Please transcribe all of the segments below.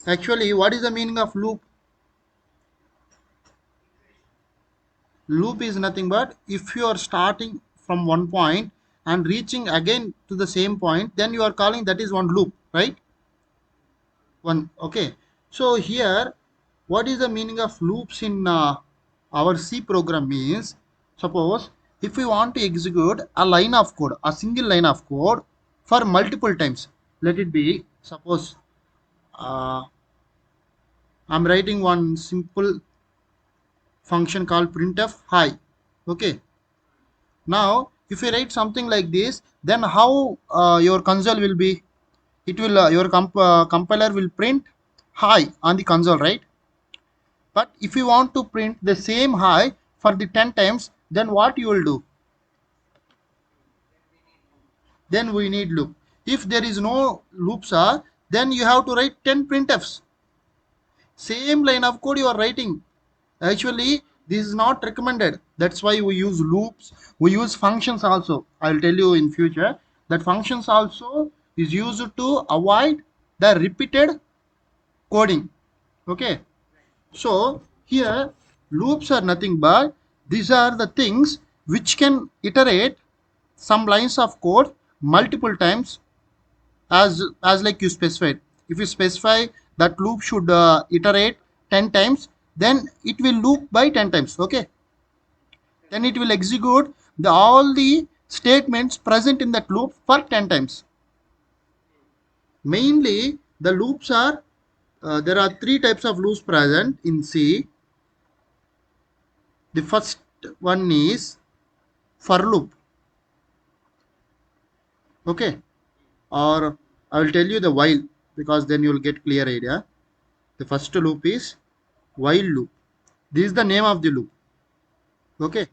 Actually, what is the meaning of loop? Loop is nothing but if you are starting from one point and reaching again to the same point, then you are calling that is one loop, right? One. Okay. So here, what is the meaning of loops in our C program means, suppose if we want to execute a line of code, a single line of code for multiple times, let it be, suppose uh, I'm writing one simple function called printf hi. Okay. Now, if you write something like this, then how your console will be? It will your compiler will print hi on the console, right? But if you want to print the same hi for the 10 times, then what you will do? Then we need loop. If there is no loops are, then you have to write 10 printfs. Same line of code you are writing. Actually, this is not recommended. That's why we use loops. We use functions also. I'll tell you in future that functions also is used to avoid the repeated coding. Okay. So here loops are nothing but these are the things which can iterate some lines of code multiple times as like you specified. If you specify that loop should iterate 10 times, then it will loop by 10 times. Okay. Then it will execute all the statements present in that loop for 10 times. Mainly the loops are there are three types of loops present in C. The first one is for loop. Okay. Or I will tell you the while, because then you will get clear idea. The first loop is while loop. This is the name of the loop. Okay.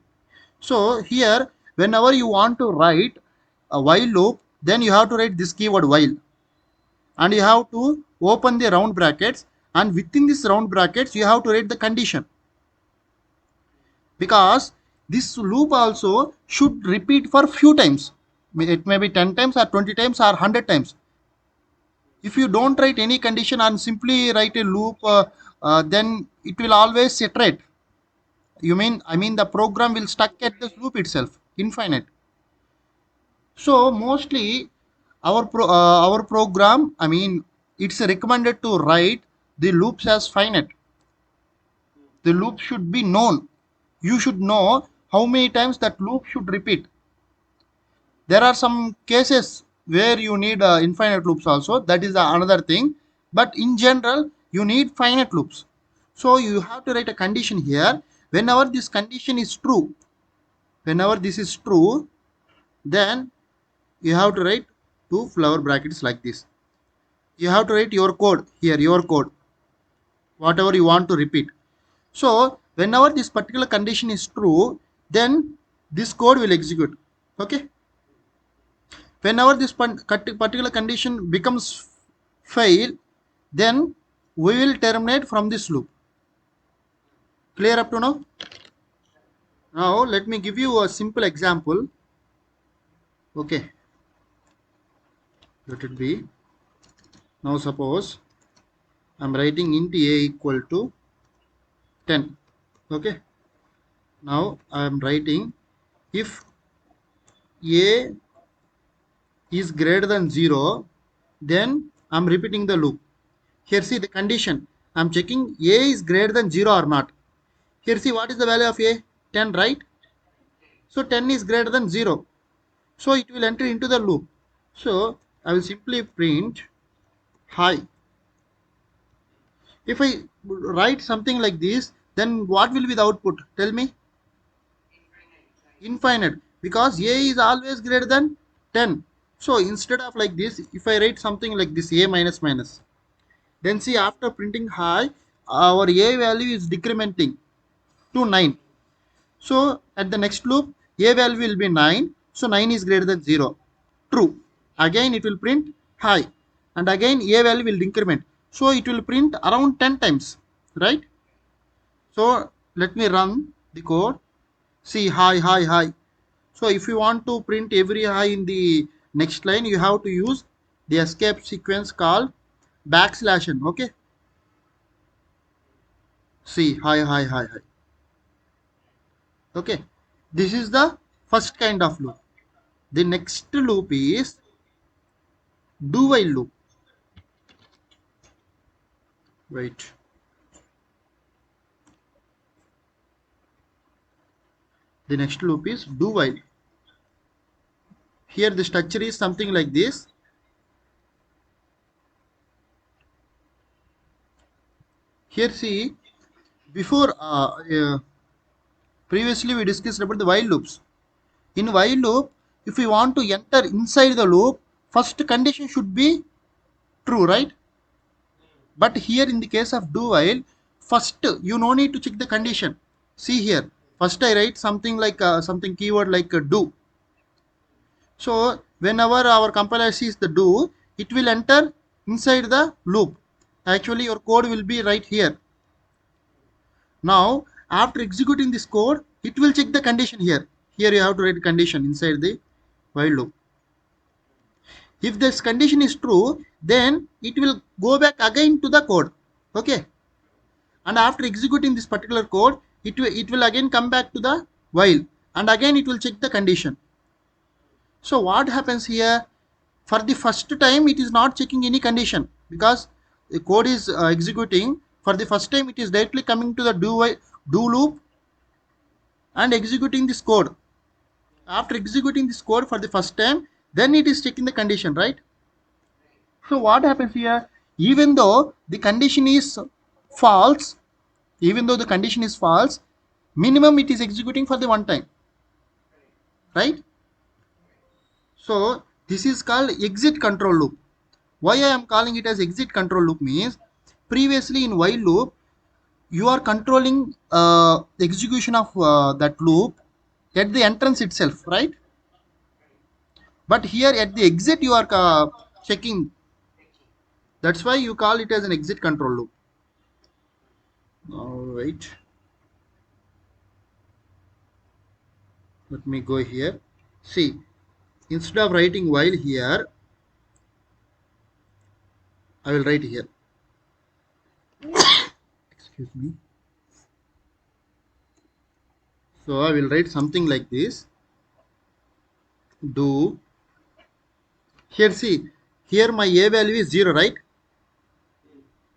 So here whenever you want to write a while loop, then you have to write this keyword while, and you have to open the round brackets, and within this round brackets you have to write the condition, because this loop also should repeat for few times. It may be 10 times or 20 times or 100 times. If you don't write any condition and simply write a loop, then it will always iterate. I mean the program will stuck at this loop itself infinite. So mostly our program, I mean, it's recommended to write the loops as finite. The loop should be known. You should know how many times that loop should repeat. There are some cases where you need infinite loops also. That is another thing. But in general, you need finite loops. So you have to write a condition here. Whenever this condition is true, whenever this is true, then you have to write two flower brackets like this. You have to write your code here, your code, whatever you want to repeat. So whenever this particular condition is true, then this code will execute. Okay. Whenever this particular condition becomes fail, then we will terminate from this loop. Clear up to now? Now let me give you a simple example. Okay. Let it be. Now suppose I'm writing int a equal to 10. Okay. Now I am writing if a is greater than 0, then I'm repeating the loop. Here see the condition. I'm checking a is greater than 0 or not. Here see what is the value of a? 10, right? So 10 is greater than 0. So it will enter into the loop. So I will simply print hi. If I write something like this, then what will be the output? Tell me. Infinite, because a is always greater than 10. So instead of like this, if I write something like this, a minus minus, then see after printing hi, our a value is decrementing to 9. So at the next loop, a value will be 9. So 9 is greater than 0. True. Again it will print hi. And again a value will increment. So it will print around 10 times. Right? So let me run the code. See hi, hi, hi. So if you want to print every hi in the next line, you have to use the escape sequence called backslash n. Okay. See, high. Okay, this is the first kind of loop. The next loop is do while loop. Wait. The next loop is do while. Here the structure is something like this. Here see, before previously we discussed about the while loops. In while loop, if we want to enter inside the loop, first condition should be true, right? But here in the case of do while, first you no need to check the condition. See here, first I write something like something keyword like do. So whenever our compiler sees the do, it will enter inside the loop. Actually your code will be right here. Now after executing this code, it will check the condition here. Here you have to write condition inside the while loop. If this condition is true, then it will go back again to the code. Okay. And after executing this particular code, it will again come back to the while, and again it will check the condition. So what happens here? For the first time, it is not checking any condition because the code is executing. For the first time, it is directly coming to the do loop and executing this code. After executing this code for the first time, then it is checking the condition, right? So what happens here? Even though the condition is false, minimum it is executing for the one time, right? So this is called exit control loop. Why I am calling it as exit control loop means, previously in while loop you are controlling the execution of that loop at the entrance itself, right? But here at the exit you are checking. That's why you call it as an exit control loop. All right, let me go here. See, instead of writing while here, I will write here. Excuse me. So I will write something like this. Do. Here see, here my a value is 0, right?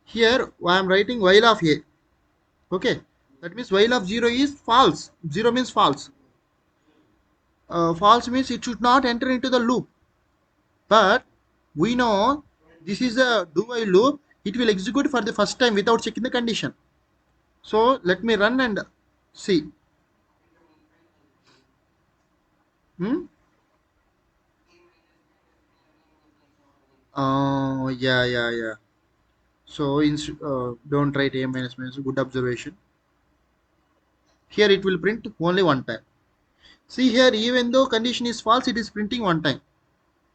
Here I am writing while of a. Okay. That means while of 0 is false. 0 means false. False means it should not enter into the loop. But we know this is a do while loop. It will execute for the first time without checking the condition. So let me run and see. Hmm? Yeah. So don't write a minus minus. Good observation. Here it will print only one time. See here, even though condition is false, it is printing one time.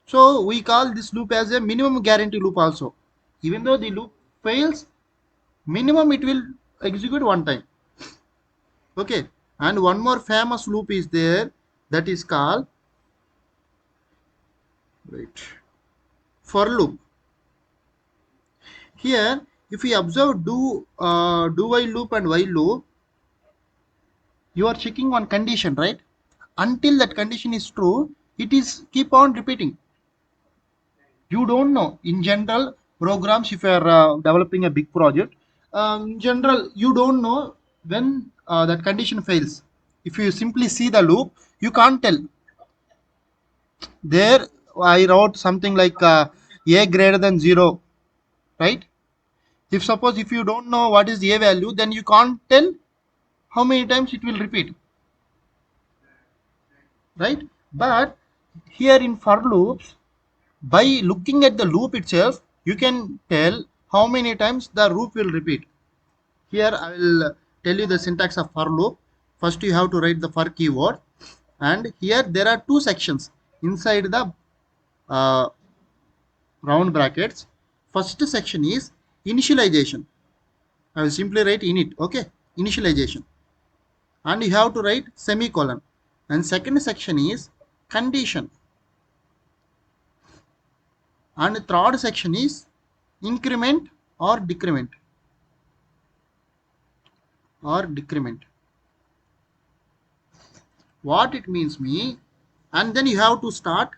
So we call this loop as a minimum guarantee loop also. Even though the loop fails, minimum it will execute one time. Okay. And one more famous loop is there, that is called, wait, for loop. Here, if we observe do while loop and while loop, you are checking one condition, right? Until that condition is true, it is keep on repeating. You don't know in general programs, if you are developing a big project, in general you don't know when that condition fails. If you simply see the loop, you can't tell. There I wrote something like a greater than 0, right? If suppose if you don't know what is the a value, then you can't tell how many times it will repeat, right? But here in for loops, by looking at the loop itself, you can tell how many times the loop will repeat. Here I will tell you the syntax of for loop. First you have to write the for keyword, and here there are two sections inside the uh, round brackets. First section is initialization. I will simply write init. Okay, initialization, and you have to write semicolon. And second section is condition, and third section is increment or decrement. or decrement. What it means me, and then you have to start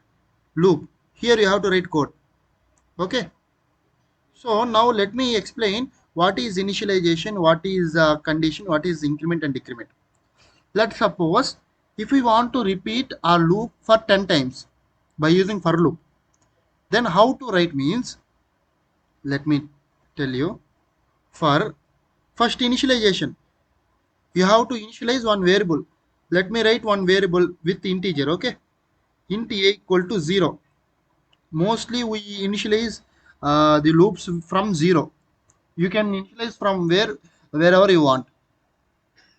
loop. Here you have to write code. Okay. So now let me explain what is initialization, what is condition, what is increment and decrement. Let's suppose if we want to repeat our loop for 10 times by using for loop, then how to write means, let me tell you. For first initialization, you have to initialize one variable. Let me write one variable with integer. Okay, int a equal to 0. Mostly we initialize the loops from 0. You can initialize from wherever you want.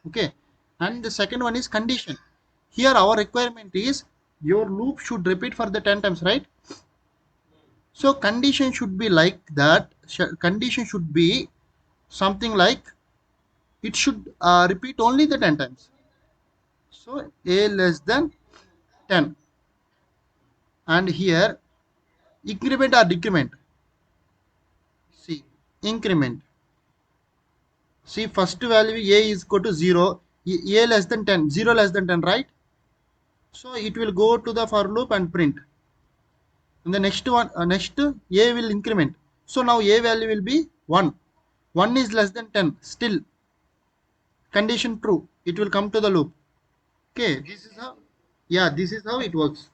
Okay, and the second one is condition. Here our requirement is your loop should repeat for the 10 times, right? So condition should be like that. Condition should be something like it should repeat only the 10 times. So a less than 10. And here increment or decrement. See, increment. See, first value a is equal to 0, a less than 10, 0 less than 10, right? So it will go to the for loop and print. And the next one, next a will increment. So now a value will be 1. 1 is less than 10, still condition true. It will come to the loop. Okay, this is how, yeah, this is how it works.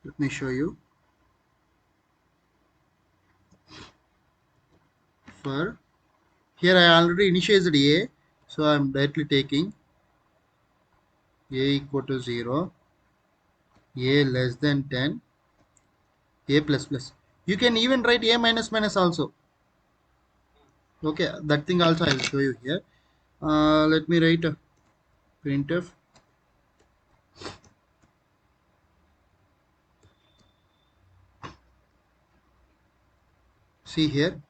Let me show you. For here I already initialized a, so I am directly taking a equal to 0, a less than 10, a plus plus. You can even write a minus minus also. Okay, that thing also I will show you here. Let me write a printf. See here,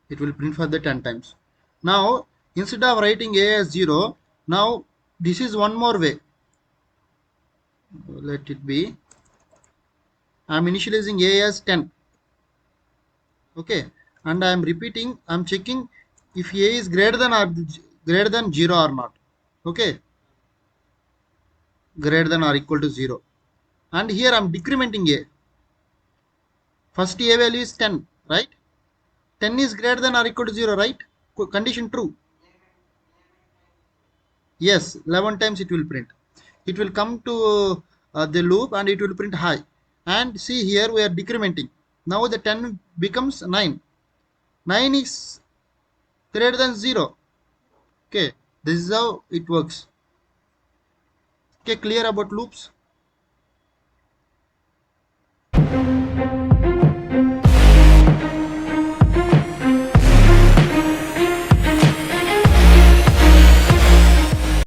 it will print for the 10 times. Now instead of writing a as 0, now this is one more way. Let it be, I am initializing a as 10. Okay, and I am repeating, I am checking if a is greater than 0 or not. Okay, greater than or equal to 0. And here I am decrementing a. First a value is 10, right? 10 is greater than or equal to 0, right? Condition true. Yes, 11 times it will print. It will come to the loop and it will print high. And see here we are decrementing. Now the 10 becomes 9. 9 is greater than 0. Okay, this is how it works. Okay, clear about loops?